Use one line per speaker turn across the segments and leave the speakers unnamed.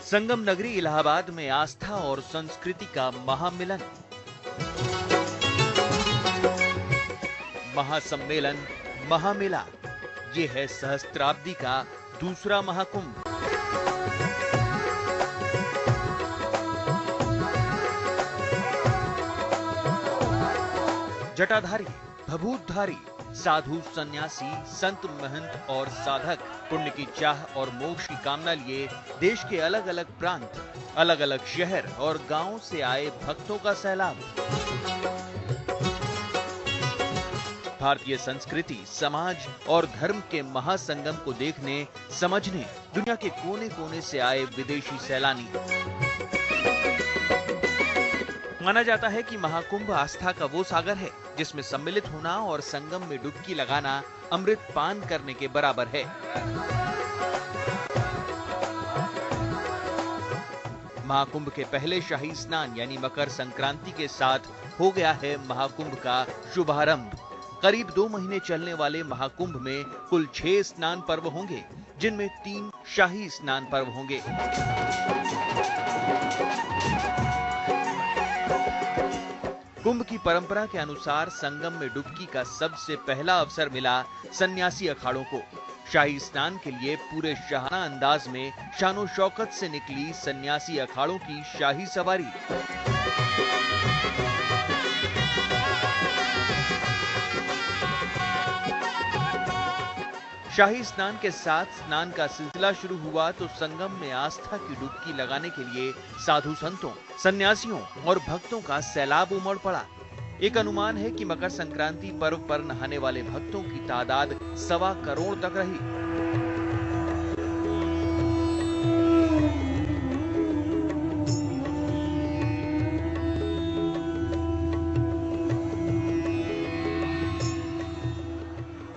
संगम नगरी इलाहाबाद में आस्था और संस्कृति का महामिलन, महासम्मेलन, महामेला, ये है सहस्त्राब्दी का दूसरा महाकुंभ। जटाधारी, भभूतधारी, साधु, सन्यासी, संत, महंत और साधक पुण्य की चाह और मोक्ष की कामना लिए देश के अलग अलग प्रांत, अलग अलग शहर और गांवों से आए भक्तों का सैलाब। भारतीय संस्कृति, समाज और धर्म के महासंगम को देखने, समझने दुनिया के कोने कोने से आए विदेशी सैलानी। माना जाता है कि महाकुंभ आस्था का वो सागर है जिसमें सम्मिलित होना और संगम में डुबकी लगाना अमृत पान करने के बराबर है। महाकुंभ के पहले शाही स्नान यानी मकर संक्रांति के साथ हो गया है महाकुंभ का शुभारंभ। करीब 2 महीने चलने वाले महाकुंभ में कुल 6 स्नान पर्व होंगे, जिनमें 3 शाही स्नान पर्व होंगे। कुंभ की परंपरा के अनुसार संगम में डुबकी का सबसे पहला अवसर मिला सन्यासी अखाड़ों को। शाही स्नान के लिए पूरे शाहाना अंदाज में शानो शौकत से निकली सन्यासी अखाड़ों की शाही सवारी। शाही स्नान के साथ स्नान का सिलसिला शुरू हुआ तो संगम में आस्था की डुबकी लगाने के लिए साधु संतों, सन्यासियों और भक्तों का सैलाब उमड़ पड़ा। एक अनुमान है कि मकर संक्रांति पर्व पर नहाने वाले भक्तों की तादाद 1.25 करोड़ तक रही।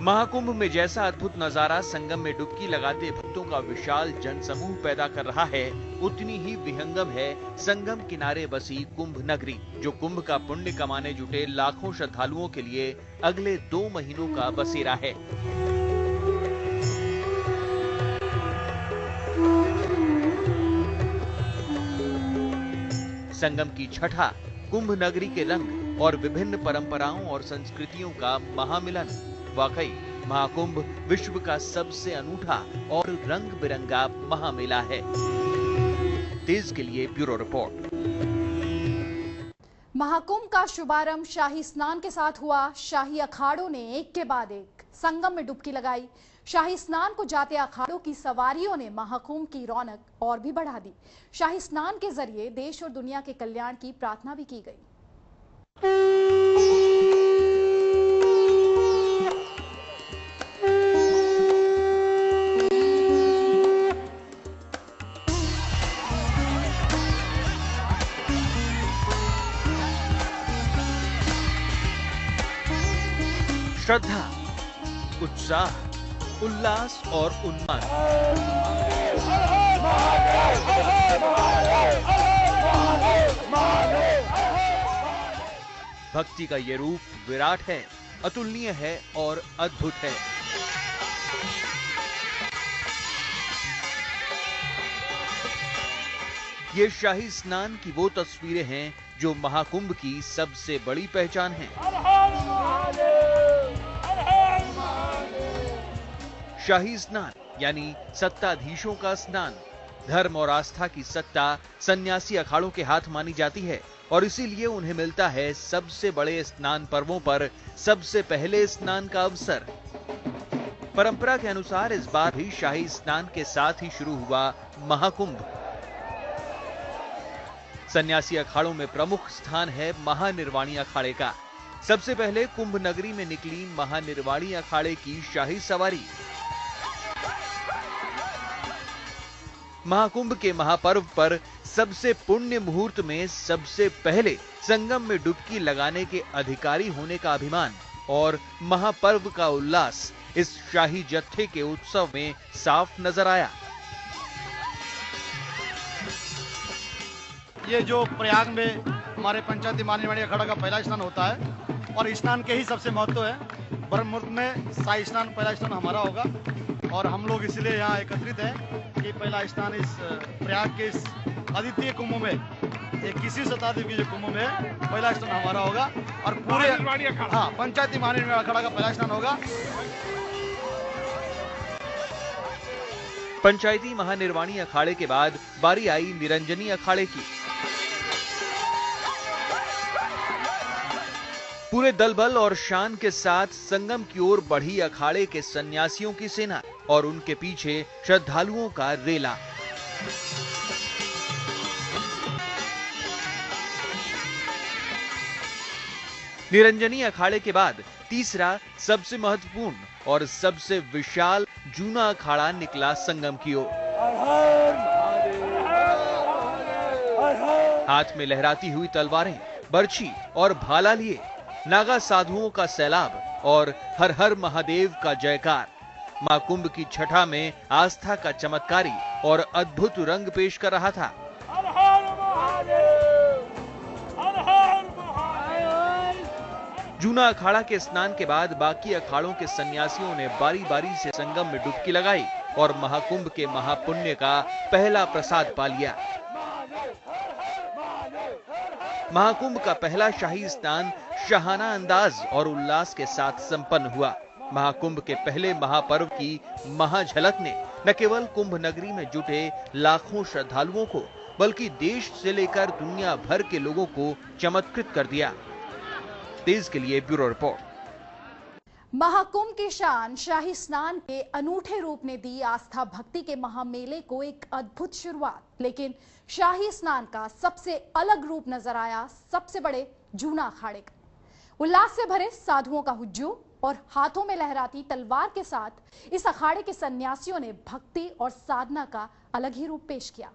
महाकुंभ में जैसा अद्भुत नजारा संगम में डुबकी लगाते भक्तों का विशाल जनसमूह पैदा कर रहा है, उतनी ही विहंगम है संगम किनारे बसी कुंभ नगरी, जो कुंभ का पुण्य कमाने जुटे लाखों श्रद्धालुओं के लिए अगले 2 महीनों का बसेरा है। संगम की छठा, कुंभ नगरी के रंग और विभिन्न परंपराओं और संस्कृतियों का महामिलन। वाकई महाकुंभ विश्व का सबसे अनूठा और रंग बिरंगा महामेला है। तेज के लिए ब्यूरो रिपोर्ट।
महाकुंभ का शुभारंभ शाही स्नान के साथ हुआ। शाही अखाड़ों ने एक के बाद एक संगम में डुबकी लगाई। शाही स्नान को जाते अखाड़ों की सवारियों ने महाकुंभ की रौनक और भी बढ़ा दी। शाही स्नान के जरिए देश और दुनिया के कल्याण की प्रार्थना भी की गई।
श्रद्धा, उत्साह, उल्लास और उन्माद, भक्ति का ये रूप विराट है, अतुलनीय है और अद्भुत है। ये शाही स्नान की वो तस्वीरें हैं जो महाकुंभ की सबसे बड़ी पहचान है। शाही स्नान यानी सत्ताधीशों का स्नान। धर्म और आस्था की सत्ता सन्यासी अखाड़ों के हाथ मानी जाती है और इसीलिए उन्हें मिलता है सबसे बड़े स्नान पर्वों पर सबसे पहले स्नान का अवसर। परंपरा के अनुसार इस बार भी शाही स्नान के साथ ही शुरू हुआ महाकुंभ। सन्यासी अखाड़ों में प्रमुख स्थान है महानिर्वाणी अखाड़े का। सबसे पहले कुंभ नगरी में निकली महानिर्वाणी अखाड़े की शाही सवारी। महाकुंभ के महापर्व पर सबसे पुण्य मुहूर्त में सबसे पहले संगम में डुबकी लगाने के अधिकारी होने का अभिमान और महापर्व का उल्लास इस शाही जत्थे के उत्सव में साफ नजर आया।
ये जो प्रयाग में हमारे पंचायती महानिर्वाणी अखाड़ा का पहला स्नान होता है और स्नान के ही सबसे महत्व है। ब्रह्म मुहूर्त में शाही स्नान, पहला स्नान हमारा होगा और हम लोग इसलिए यहाँ एकत्रित हैं कि पहला स्नान इस प्रयाग के इस अद्वितीय कुंभ में, 21वीं शताब्दी के जो कुंभ में पहला स्नान हमारा होगा और पूरे पंचायती महानिर्वाणी अखाड़ा का पहला स्नान होगा।
पंचायती महानिर्वाणी अखाड़े के बाद बारी आई निरंजनी अखाड़े की। पूरे दलबल और शान के साथ संगम की ओर बढ़ी अखाड़े के सन्यासियों की सेना और उनके पीछे श्रद्धालुओं का रेला। निरंजनी अखाड़े के बाद तीसरा सबसे महत्वपूर्ण और सबसे विशाल जूना अखाड़ा निकला संगम की ओर। हाथ में लहराती हुई तलवारें, बर्छी और भाला लिए नागा साधुओं का सैलाब और हर हर महादेव का जयकार मां कुंभ की छठा में आस्था का चमत्कारी और अद्भुत रंग पेश कर रहा था। जूना अखाड़ा के स्नान के बाद बाकी अखाड़ों के सन्यासियों ने बारी बारी से संगम में डुबकी लगाई और महाकुंभ के महापुण्य का पहला प्रसाद पा लिया। महाकुंभ का पहला शाही स्नान शाहाना अंदाज और उल्लास के साथ संपन्न हुआ। महाकुंभ के पहले महापर्व की महाझलक ने न केवल कुंभ नगरी में जुटे लाखों श्रद्धालुओं को बल्कि देश से लेकर दुनिया भर के लोगों को चमत्कृत कर दिया। तेज के लिए ब्यूरो रिपोर्ट।
महाकुंभ की शान शाही स्नान के अनूठे रूप ने दी आस्था भक्ति के महामेले को एक अद्भुत शुरुआत। लेकिन शाही स्नान का सबसे अलग रूप नजर आया सबसे बड़े जूना अखाड़े का। उल्लास से भरे साधुओं का हुज्जूम और हाथों में लहराती तलवार के साथ इस अखाड़े के सन्यासियों ने भक्ति और साधना का अलग ही रूप पेश किया।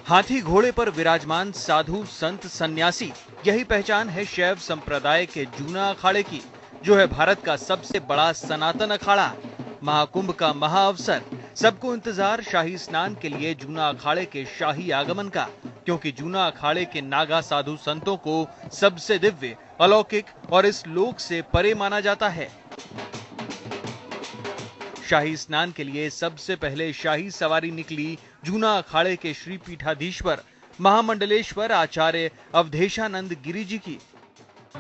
हाथी घोड़े पर विराजमान साधु संत सन्यासी, यही पहचान है शैव संप्रदाय के जूना अखाड़े की, जो है भारत का सबसे बड़ा सनातन अखाड़ा। महाकुंभ का महाअवसर, सबको इंतजार शाही स्नान के लिए जूना अखाड़े के शाही आगमन का, क्योंकि जूना अखाड़े के नागा साधु संतों को सबसे दिव्य, अलौकिक और इस लोक से परे माना जाता है। शाही स्नान के लिए सबसे पहले शाही सवारी निकली जूना अखाड़े के श्री पीठाधीश्वर महामंडलेश्वर आचार्य अवधेशानंद गिरी जी की।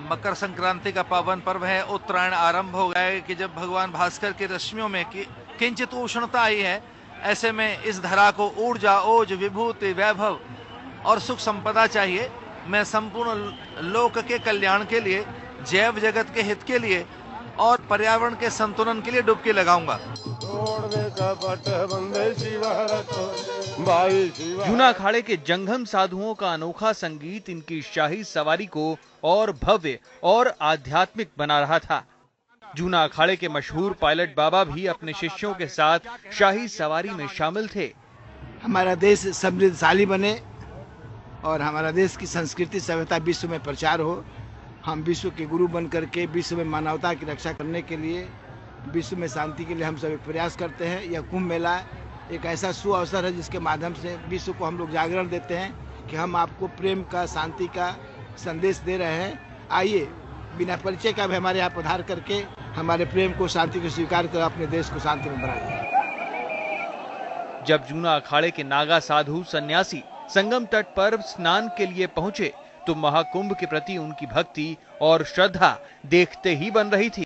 मकर संक्रांति का पावन पर्व है। उत्तरायण आरंभ हो गया है कि जब भगवान भास्कर की रश्मियों में किंचित उष्णता आई है, ऐसे में इस धरा को ऊर्जा, ओज, विभूति, वैभव और सुख संपदा चाहिए। मैं संपूर्ण लोक के कल्याण के लिए, जैव जगत के हित के लिए और पर्यावरण के संतुलन के लिए डुबकी लगाऊंगा।
जूना अखाड़े के जंगम साधुओं का अनोखा संगीत इनकी शाही सवारी को और भव्य और आध्यात्मिक बना रहा था। जूना अखाड़े के मशहूर पायलट बाबा भी अपने शिष्यों के साथ शाही सवारी में शामिल थे।
हमारा देश समृद्धशाली बने और हमारा देश की संस्कृति सभ्यता विश्व में प्रचार हो। हम विश्व के गुरु बन करके विश्व में मानवता की रक्षा करने के लिए, विश्व में शांति के लिए हम सब प्रयास करते हैं। यह कुंभ मेला एक ऐसा सुअवसर है जिसके माध्यम से विश्व को हम लोग जागरण देते हैं कि हम आपको प्रेम का, शांति का संदेश दे रहे हैं। आइए बिना परिचय का भी हमारे यहाँ पधार करके हमारे प्रेम को, शांति को स्वीकार कर अपने देश को शांति में बनाए।
जब जूना अखाड़े के नागा साधु सन्यासी संगम तट पर स्नान के लिए पहुंचे तो महाकुंभ के प्रति उनकी भक्ति और श्रद्धा देखते ही बन रही थी।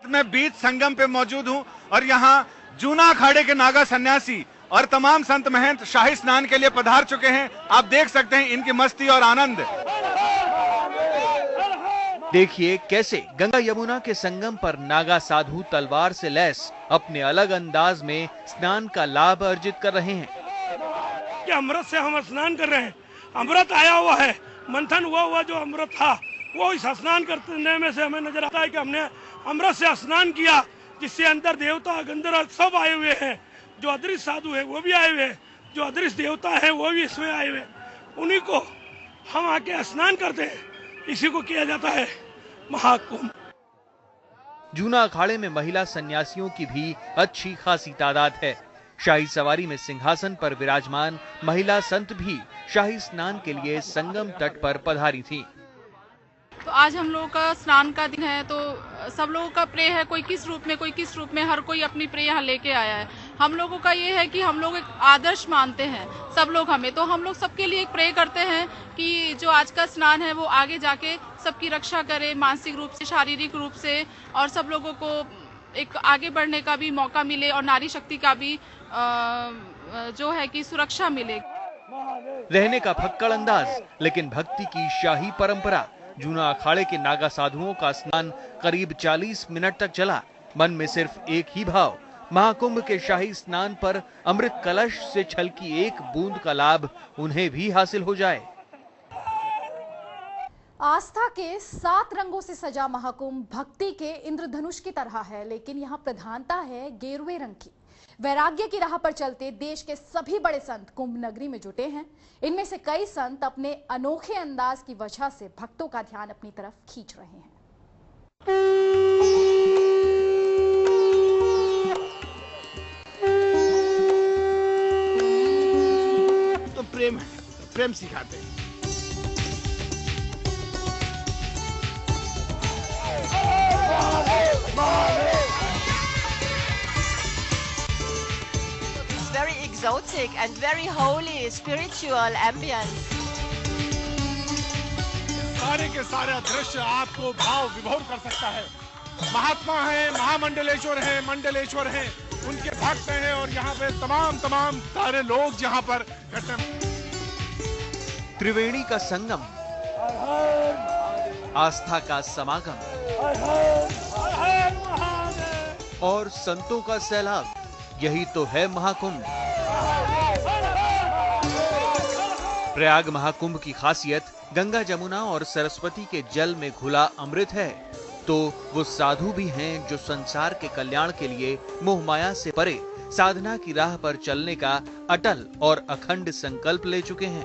मैं बीच संगम पे मौजूद हूं और यहाँ जूना अखाड़े के नागा सन्यासी और तमाम संत महंत शाही स्नान के लिए पधार चुके हैं। आप देख सकते हैं इनकी मस्ती और आनंद।
देखिए कैसे गंगा यमुना के संगम पर नागा साधु तलवार से लैस अपने अलग अंदाज में स्नान का लाभ अर्जित कर रहे हैं।
कि अमृत से हम स्नान कर रहे हैं, अमृत आया हुआ है, मंथन हुआ जो अमृत था वो इस स्नान करने में से हमें नजर आता है कि हमने अमृत से स्नान किया, जिससे अंदर देवता गंधर्व सब आए हुए हैं। जो अदृश्य साधु है वो भी आए हुए हैं, जो अदृश्य देवता है वो भी इसमें आए हुए, उन्हीं को हम आके स्नान करते हैं। इसी को किया जाता है महाकुंभ।
जूना अखाड़े में महिला सन्यासियों की भी अच्छी खासी तादाद है। शाही सवारी में सिंहासन पर विराजमान महिला संत भी शाही स्नान के लिए संगम तट पर पधारी थी।
तो आज हम लोगों का स्नान का दिन है, तो सब लोगों का प्रे है, कोई किस रूप में, हर कोई अपनी प्रे यहाँ लेके आया है। हम लोगों का ये है कि हम लोग एक आदर्श मानते हैं सब लोग हमें, तो हम लोग सबके लिए एक प्रे करते हैं कि जो आज का स्नान है वो आगे जाके सबकी रक्षा करे, मानसिक रूप से, शारीरिक रूप से, और सब लोगों को एक आगे बढ़ने का भी मौका मिले और नारी शक्ति का भी जो है कि सुरक्षा मिले।
रहने का फक्कड़ अंदाज लेकिन भक्ति की शाही परंपरा। जूना अखाड़े के नागा साधुओं का स्नान करीब 40 मिनट तक चला। मन में सिर्फ एक ही भाव, महाकुंभ के शाही स्नान पर अमृत कलश से छलकी एक बूंद का लाभ उन्हें भी हासिल हो जाए।
आस्था के 7 रंगों से सजा महाकुंभ भक्ति के इंद्रधनुष की तरह है, लेकिन यहाँ प्रधानता है गेरुए रंग की। वैराग्य की राह पर चलते देश के सभी बड़े संत कुंभ नगरी में जुटे हैं। इनमें से कई संत अपने अनोखे अंदाज की वजह से भक्तों का ध्यान अपनी तरफ खींच रहे हैं।
तो प्रेम है, प्रेम सिखाते हैं।
Very exotic and very holy, spiritual ambience.
सारे के सारे दृश्य आपको भाव विभोर कर सकता है। महात्मा है, महामंडलेश्वर है, मंडलेश्वर है, उनके भक्त हैं और यहाँ पे तमाम सारे लोग यहाँ पर
त्रिवेणी का संगम, आस्था का समागम और संतों का सैलाब, यही तो है महाकुंभ। प्रयाग महाकुंभ की खासियत गंगा, जमुना और सरस्वती के जल में घुला अमृत है। तो वो साधु भी हैं जो संसार के कल्याण के लिए मोह माया से परे साधना की राह पर चलने का अटल और अखंड संकल्प ले चुके हैं।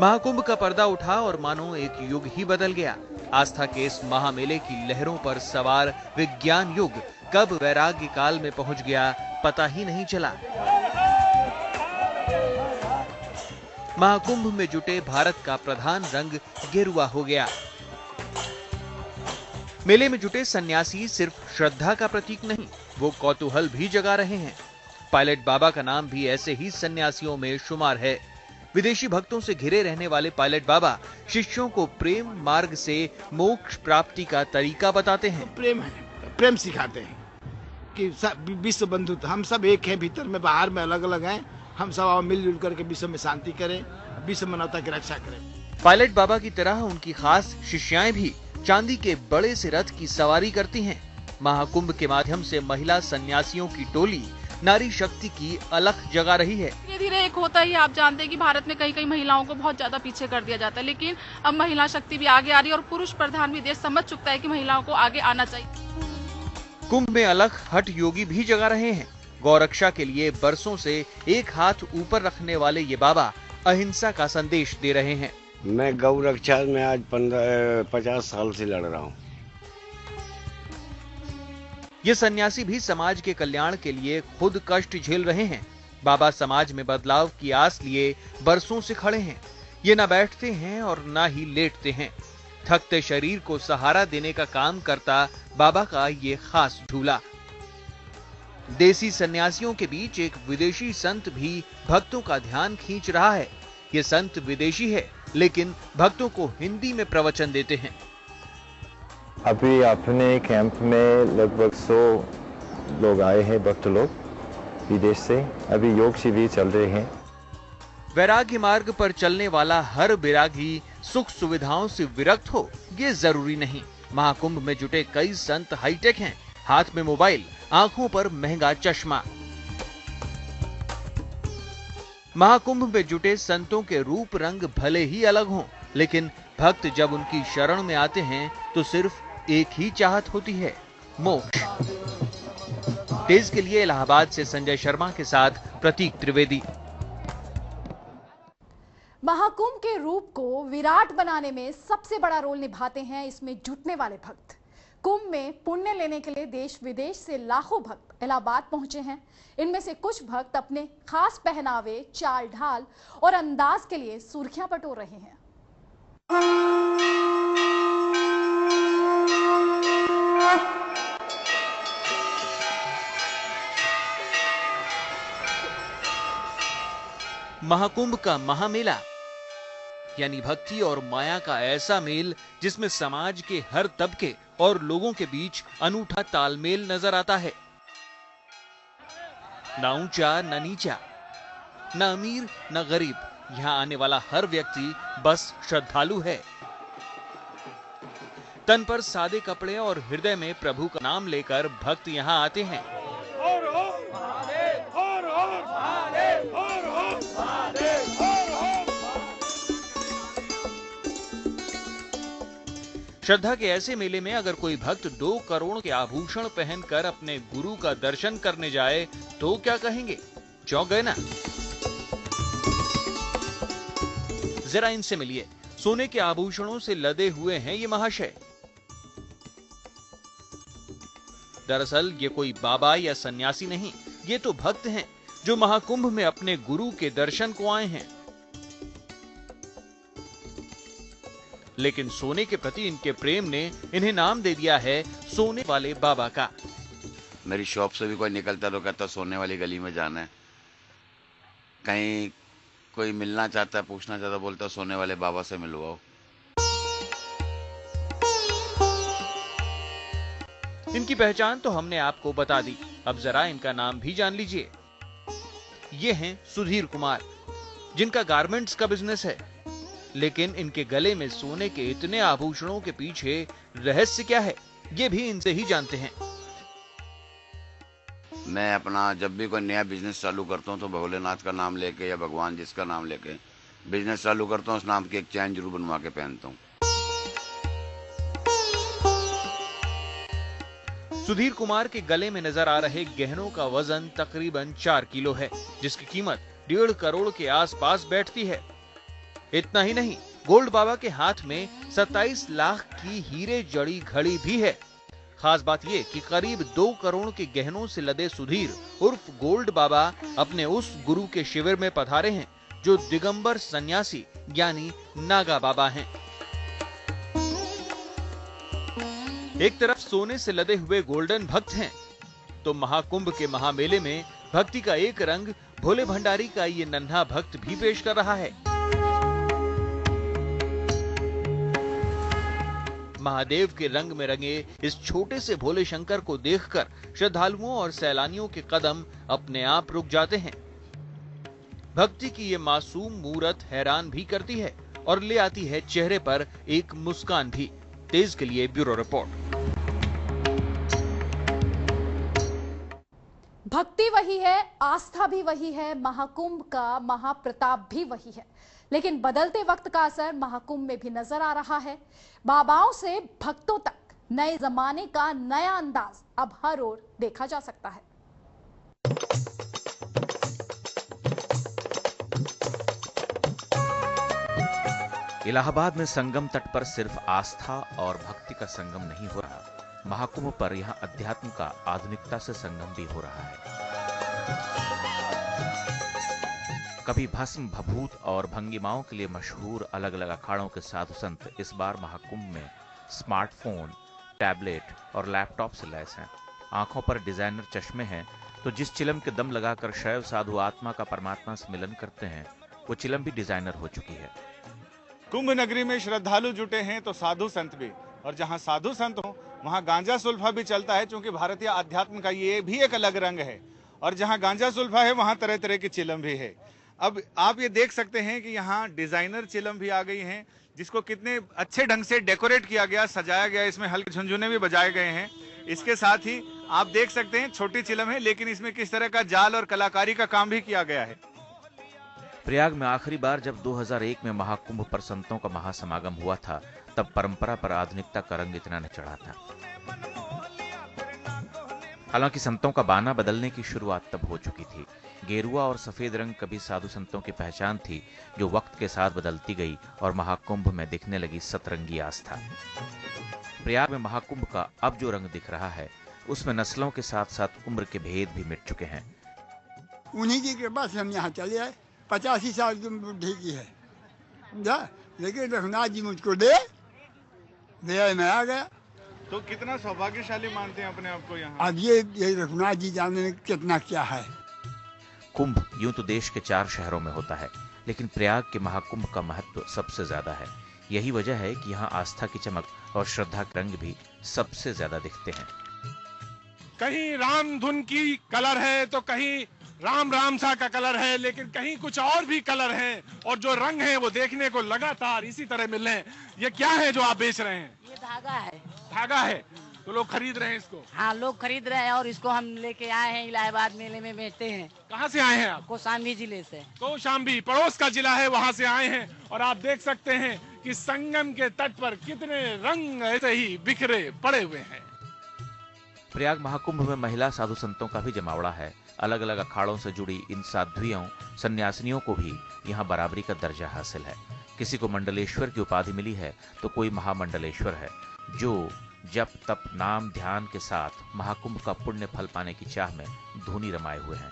महाकुंभ का पर्दा उठा और मानो एक युग ही बदल गया। आस्था के इस महामेले की लहरों पर सवार विज्ञान युग कब वैराग्य काल में पहुंच गया पता ही नहीं चला। महाकुंभ में जुटे भारत का प्रधान रंग गेरुआ हो गया। मेले में जुटे सन्यासी सिर्फ श्रद्धा का प्रतीक नहीं, वो कौतूहल भी जगा रहे हैं। पायलट बाबा का नाम भी ऐसे ही सन्यासियों में शुमार है। विदेशी भक्तों से घिरे रहने वाले पायलट बाबा शिष्यों को प्रेम मार्ग से मोक्ष प्राप्ति का तरीका बताते हैं।
प्रेम है, प्रेम सिखाते हैं कि विश्व बंधुत्व, हम सब एक हैं, भीतर में बाहर में अलग अलग हैं, हम सब मिलजुल करके विश्व में शांति करें, विश्व मानवता की रक्षा करें।
पायलट बाबा की तरह उनकी खास शिष्याएं भी चांदी के बड़े से रथ की सवारी करती हैं। महाकुंभ के माध्यम से महिला सन्यासियों की टोली नारी शक्ति की अलख जगा रही है।
धीरे धीरे एक होता ही, आप जानते हैं कि भारत में कई महिलाओं को बहुत ज्यादा पीछे कर दिया जाता है, लेकिन अब महिला शक्ति भी आगे आ रही है और पुरुष प्रधान भी देश समझ चुका है कि महिलाओं को आगे आना चाहिए।
कुंभ में अलख हठ योगी भी जगा रहे हैं। गौरक्षा के लिए बरसों से एक हाथ ऊपर रखने वाले ये बाबा अहिंसा का संदेश दे रहे हैं।
मैं गौ रक्षा में आज 50 साल से लड़ रहा हूँ।
ये सन्यासी भी समाज के कल्याण के लिए खुद कष्ट झेल रहे हैं। बाबा समाज में बदलाव की आस लिए बरसों से खड़े हैं। ये न बैठते हैं और न ही लेटते हैं। थकते शरीर को सहारा देने का काम करता बाबा का ये खास झूला। देसी सन्यासियों के बीच एक विदेशी संत भी भक्तों का ध्यान खींच रहा है। ये संत विदेशी है लेकिन भक्तों को हिंदी में प्रवचन देते हैं।
अभी अपने कैंप में लगभग 100 लोग आए हैं, भक्त लोग विदेश से। अभी योग शिविर चल रहे हैं।
वैराग्य मार्ग पर चलने वाला हर बैरागी सुख सुविधाओं से विरक्त हो, ये जरूरी नहीं। महाकुंभ में जुटे कई संत हाईटेक हैं, हाथ में मोबाइल, आंखों पर महंगा चश्मा। महाकुंभ में जुटे संतों के रूप रंग भले ही अलग हों, लेकिन भक्त जब उनकी शरण में आते हैं तो सिर्फ एक ही चाहत होती है, मोक्ष। तेज के लिए इलाहाबाद से संजय शर्मा के साथ प्रतीक त्रिवेदी।
महाकुंभ के रूप को विराट बनाने में सबसे बड़ा रोल निभाते हैं इसमें जुटने वाले भक्त। कुंभ में पुण्य लेने के लिए देश विदेश से लाखों भक्त इलाहाबाद पहुंचे हैं। इनमें से कुछ भक्त अपने खास पहनावे, चाल ढाल और अंदाज के लिए सुर्खियां बटोर रहे हैं।
महाकुंभ का महामेला यानी भक्ति और माया का ऐसा मेल जिसमें समाज के हर तबके और लोगों के बीच अनूठा तालमेल नजर आता है। न ऊंचा न नीचा, न अमीर न गरीब, यहां आने वाला हर व्यक्ति बस श्रद्धालु है। तन पर सादे कपड़े और हृदय में प्रभु का नाम लेकर भक्त यहां आते हैं। श्रद्धा के ऐसे मेले में अगर कोई भक्त 2 करोड़ के आभूषण पहनकर अपने गुरु का दर्शन करने जाए तो क्या कहेंगे? चौंक गए ना? जरा इनसे मिलिए। सोने के आभूषणों से लदे हुए हैं ये महाशय। दरअसल ये कोई बाबा या सन्यासी नहीं, ये तो भक्त हैं जो महाकुंभ में अपने गुरु के दर्शन को आए हैं। लेकिन सोने के प्रति इनके प्रेम ने इन्हें नाम दे दिया है सोने वाले बाबा का।
मेरी शॉप से भी कोई निकलता तो कहता सोने वाली गली में जाना है। कहीं कोई मिलना चाहता है, पूछना चाहता, बोलता सोने वाले बाबा से मिलवाओ।
इनकी पहचान तो हमने आपको बता दी, अब जरा इनका नाम भी जान लीजिए। ये हैं सुधीर कुमार, जिनका गारमेंट्स का बिजनेस है। लेकिन इनके गले में सोने के इतने आभूषणों के पीछे रहस्य क्या है, ये भी इनसे ही जानते हैं।
मैं अपना जब भी कोई नया बिजनेस चालू करता हूँ तो भोलेनाथ का नाम लेके या भगवान जिसका नाम लेके बिजनेस चालू करता हूँ, उस नाम की एक चैन जरूर बनवा के पहनता हूँ।
सुधीर कुमार के गले में नजर आ रहे गहनों का वजन तकरीबन 4 किलो है, जिसकी कीमत 1.5 करोड़ के आसपास बैठती है। इतना ही नहीं, गोल्ड बाबा के हाथ में 27 लाख की हीरे जड़ी घड़ी भी है। खास बात यह कि करीब 2 करोड़ के गहनों से लदे सुधीर उर्फ गोल्ड बाबा अपने उस गुरु के शिविर में पधारे हैं जो दिगंबर सन्यासी यानी नागा बाबा हैं। एक तरफ सोने से लदे हुए गोल्डन भक्त हैं, तो महाकुंभ के महामेले में भक्ति का एक रंग भोले भंडारी का ये नन्हा भक्त भी पेश कर रहा है। महादेव के रंग में रंगे इस छोटे से भोले शंकर को देखकर श्रद्धालुओं और सैलानियों के कदम अपने आप रुक जाते हैं। भक्ति की ये मासूम मूरत हैरान भी करती है और ले आती है चेहरे पर एक मुस्कान भी। तेज के लिए ब्यूरो रिपोर्ट।
भक्ति वही है, आस्था भी वही है, महाकुंभ का महाप्रताप भी वही है, लेकिन बदलते वक्त का असर महाकुंभ में भी नजर आ रहा है। बाबाओं से भक्तों तक नए जमाने का नया अंदाज अब हर ओर देखा जा सकता है।
इलाहाबाद में संगम तट पर सिर्फ आस्था और भक्ति का संगम नहीं हो रहा, महाकुंभ पर यहाँ अध्यात्म का आधुनिकता से संगम भी हो रहा है। कभी भस्म, भभूत और भंगिमाओं के लिए मशहूर अलग अलग अखाड़ों के साधु संत इस बार महाकुंभ में स्मार्टफोन, टैबलेट और लैपटॉप से लैस हैं। आंखों पर डिजाइनर चश्मे हैं, तो जिस चिलम के दम लगाकर शैव साधु आत्मा का परमात्मा से मिलन करते हैं, वो चिलम भी डिजाइनर हो चुकी है।
कुंभ नगरी में श्रद्धालु जुटे हैं तो साधु संत भी, और जहां साधु संत हो वहां गांजा सुल्फा भी चलता है, क्योंकि भारतीय अध्यात्म का ये भी एक अलग रंग है। और जहां गांजा सुल्फा है वहां तरह तरह की चिलम भी है। अब आप ये देख सकते हैं कि यहाँ डिजाइनर चिलम भी आ गई हैं, जिसको कितने अच्छे ढंग से डेकोरेट किया गया, सजाया गया। इसमें हल्के झुनझुने भी बजाए गए हैं। इसके साथ ही आप देख सकते हैं छोटी चिलम है, लेकिन इसमें किस तरह का जाल और कलाकारी का काम भी किया गया है।
प्रयाग में आखिरी बार जब 2001 में महाकुंभ पर संतों का महासमागम हुआ था, तब परंपरा पर आधुनिकता का रंग इतना न चढ़ा था। हालांकि संतों का बाना बदलने की शुरुआत तब हो चुकी थी। गेरुआ और सफेद रंग कभी साधु संतों की पहचान थी, जो वक्त के साथ बदलती गई और महाकुंभ में दिखने लगी सतरंगी आस्था। प्रयाग में महाकुंभ का अब जो रंग दिख रहा है, उसमें नस्लों के साथ साथ उम्र के भेद भी मिट चुके हैं।
उन्हीं की कृपा से हम यहाँ चले आए। 85 साल की बुढ़ी की है, लेकिन रघुनाथ जी मुझको दे मैं आ गया।
तो कितना सौभाग्यशाली मानते हैं अपने आप को यहाँ?
अब ये रघुनाथ जी जानने में कितना क्या है।
कुंभ यूं तो देश के 4 शहरों में होता है, लेकिन प्रयाग के महाकुंभ का महत्व सबसे ज्यादा है। यही वजह है कि यहाँ आस्था की चमक और श्रद्धा के रंग भी सबसे ज्यादा दिखते हैं।
कहीं राम धुन की कलर है तो कहीं राम राम सा का कलर है, लेकिन कहीं कुछ और भी कलर हैं, और जो रंग है वो देखने को लगातार इसी तरह मिल रहे हैं। ये क्या है जो आप बेच रहे हैं?
ये धागा है।
धागा है, तो लोग खरीद रहे हैं इसको?
हाँ, लोग खरीद रहे हैं और इसको हम लेके आए हैं, इलाहाबाद मेले में बेचते हैं।
कहाँ से आए हैं आप?
कौशाम्बी जिले से।
कौशाम्बी पड़ोस का जिला है, वहाँ से आए हैं। और आप देख सकते हैं कि संगम के तट पर कितने रंग ऐसे ही बिखरे पड़े हुए हैं।
प्रयाग महाकुंभ में महिला साधु संतों का भी जमावड़ा है। अलग अलग अखाड़ों से जुड़ी इन साध्वियों सन्यासिनियों को भी यहाँ बराबरी का दर्जा हासिल है। किसी को मंडलेश्वर की उपाधि मिली है तो कोई महामंडलेश्वर है, जो जप तप नाम ध्यान के साथ महाकुंभ का पुण्य फल पाने की चाह में धूनी रमाए हुए हैं।